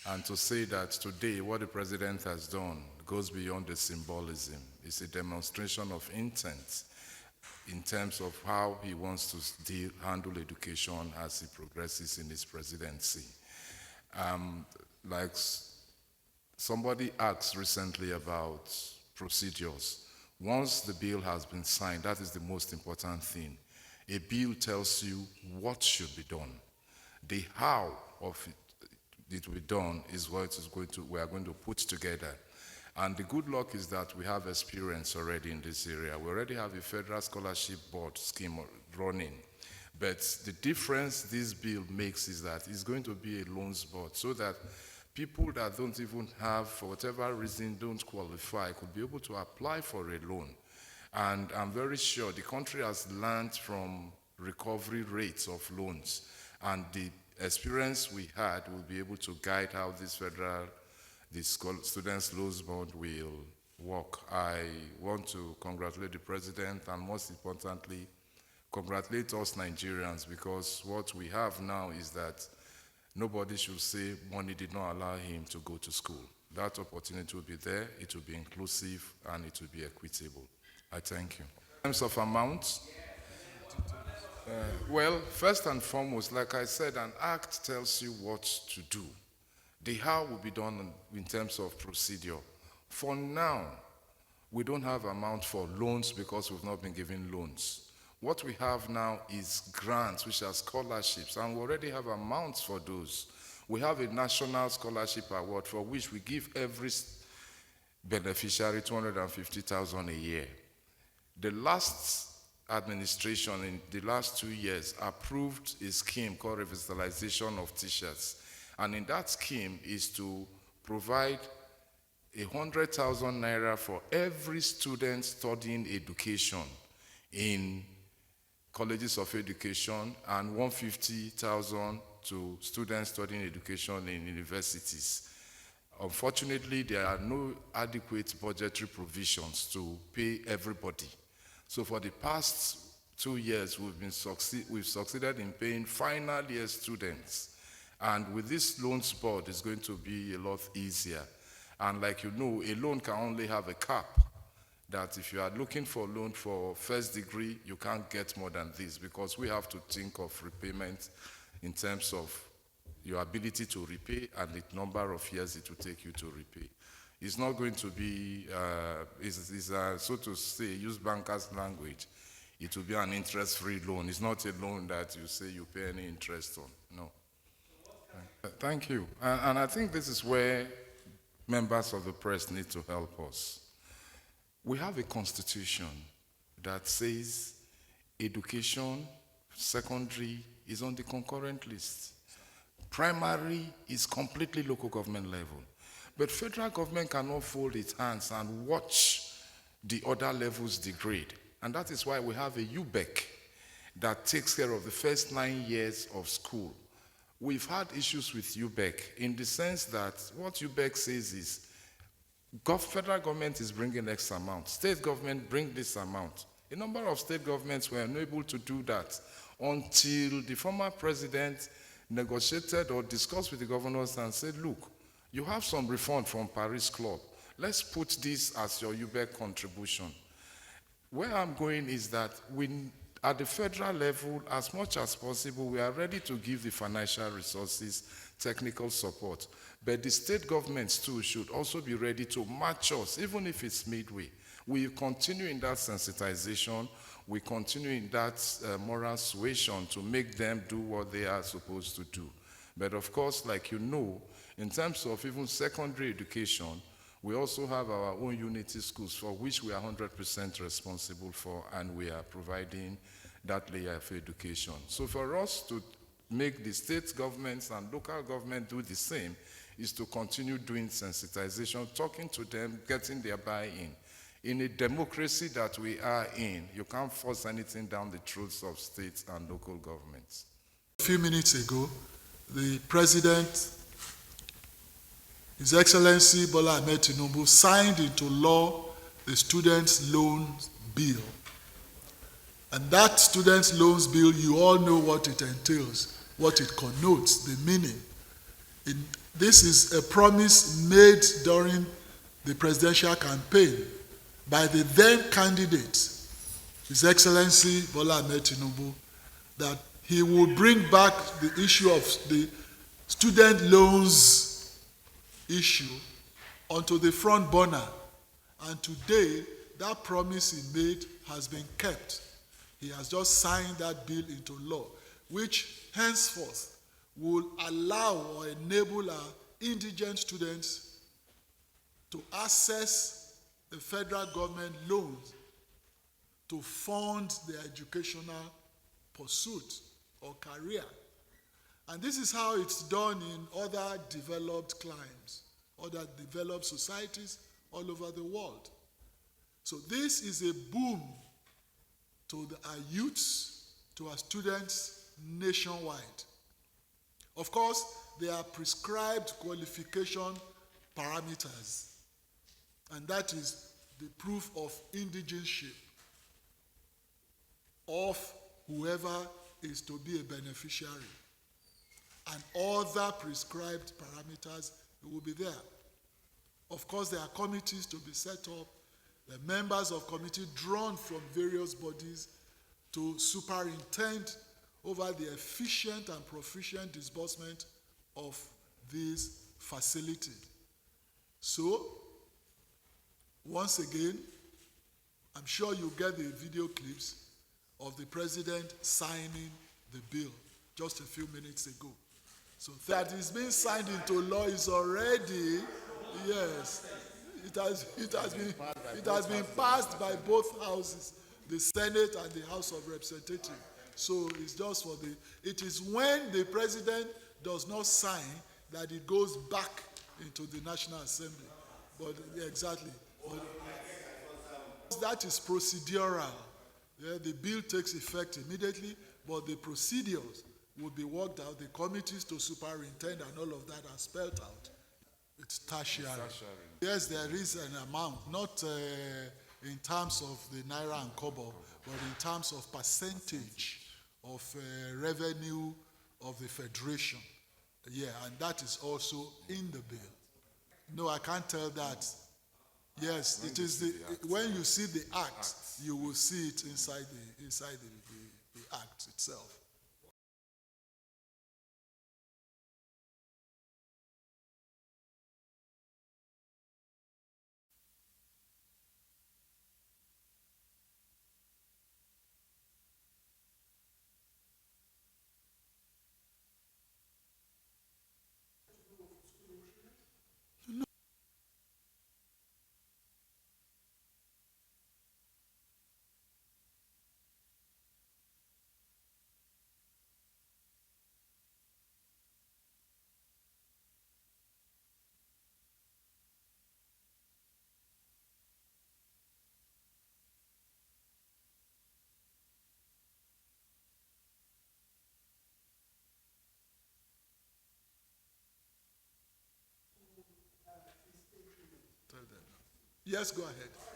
And to say that today what the president has done goes beyond the symbolism. It's a demonstration of intent in terms of how he wants to handle education as he progresses in his presidency. Like somebody asked recently about procedures. Once the bill has been signed, that is the most important thing. A bill tells you what should be done. The how of it will be done is what we are going to put together. And the good luck is that we have experience already in this area. We already have a federal scholarship board scheme running. But the difference this bill makes is that it's going to be a loans board so that people that don't even have, for whatever reason, don't qualify could be able to apply for a loan. And I'm very sure the country has learned from recovery rates of loans. And the experience we had will be able to guide how the Students' Loans Board will work. I want to congratulate the president and most importantly, congratulate us Nigerians, because what we have now is that nobody should say money did not allow him to go to school. That opportunity will be there, it will be inclusive, and it will be equitable. I thank you. In terms of amounts, well, first and foremost, like I said, an act tells you what to do. The how will be done in terms of procedure. For now, we don't have amount for loans because we've not been given loans. What we have now is grants, which are scholarships, and we already have amounts for those. We have a national scholarship award for which we give every beneficiary 250,000 a year. The last administration in the last 2 years approved a scheme called revitalization of teachers. And in that scheme is to provide 100,000 naira for every student studying education in colleges of education and 150,000 to students studying education in universities. Unfortunately, there are no adequate budgetary provisions to pay everybody. So for the past 2 years, we've succeeded in paying final year students. And with this loans board, it's going to be a lot easier. And like you know, a loan can only have a cap. That if you are looking for a loan for first degree, you can't get more than this because we have to think of repayment in terms of your ability to repay and the number of years it will take you to repay. It's not going to be, so to say, use bankers' language, it will be an interest-free loan. It's not a loan that you say you pay any interest on, no. Thank you. And I think this is where members of the press need to help us. We have a constitution that says education, secondary is on the concurrent list. Primary is completely local government level. But federal government cannot fold its hands and watch the other levels degrade. And that is why we have a UBEC that takes care of the first 9 years of school. We've had issues with UBEC in the sense that what UBEC says is federal government is bringing X amount, state government bring this amount. A number of state governments were unable to do that until the former president negotiated or discussed with the governors and said, look, you have some refund from Paris Club. Let's put this as your UBEC contribution. Where I'm going is that at the federal level, as much as possible, we are ready to give the financial resources, technical support. But the state governments too should also be ready to match us, even if it's midway. We continue in that sensitization, we continue in that moral suasion to make them do what they are supposed to do. But of course, like you know, in terms of even secondary education, we also have our own unity schools for which we are 100% responsible for, and we are providing that layer of education. So for us to make the state governments and local government do the same is to continue doing sensitization, talking to them, getting their buy-in. In a democracy that we are in, you can't force anything down the throats of states and local governments. A few minutes ago, the President, His Excellency Bola Ahmed Tinubu, signed into law the Students' Loans Bill. And that Students' Loans Bill, you all know what it entails, what it connotes, the meaning. This is a promise made during the presidential campaign by the then candidate, His Excellency Bola Ahmed Tinubu, that he will bring back the issue of the student loans issue onto the front burner. And today, that promise he made has been kept. He has just signed that bill into law, which henceforth will allow or enable our indigent students to access the federal government loans to fund their educational pursuit or career. And this is how it's done in other developed climes, other developed societies all over the world. So this is a boom to our youths, to our students nationwide. Of course, there are prescribed qualification parameters, and that is the proof of indigenship of whoever is to be a beneficiary. And other prescribed parameters will be there. Of course, there are committees to be set up, the members of committee drawn from various bodies to superintend over the efficient and proficient disbursement of this facility. So, once again, I'm sure you get the video clips of the president signing the bill just a few minutes ago. So that is being signed into law is already, yes, it has been passed by both houses, the Senate and the House of Representatives. So it's just for it is when the president does not sign that it goes back into the National Assembly. But exactly. But that is procedural. Yeah, the bill takes effect immediately, but the procedures will be worked out, the committees to superintend and all of that are spelled out. It's tertiary. Yes, there is an amount, not in terms of the naira and kobo, but in terms of percentage of revenue of the federation. Yeah, and that is also in the bill. No, I can't tell that. Yes, it is when you see the act, you will see it inside the act itself. Tell them. Yes, go ahead.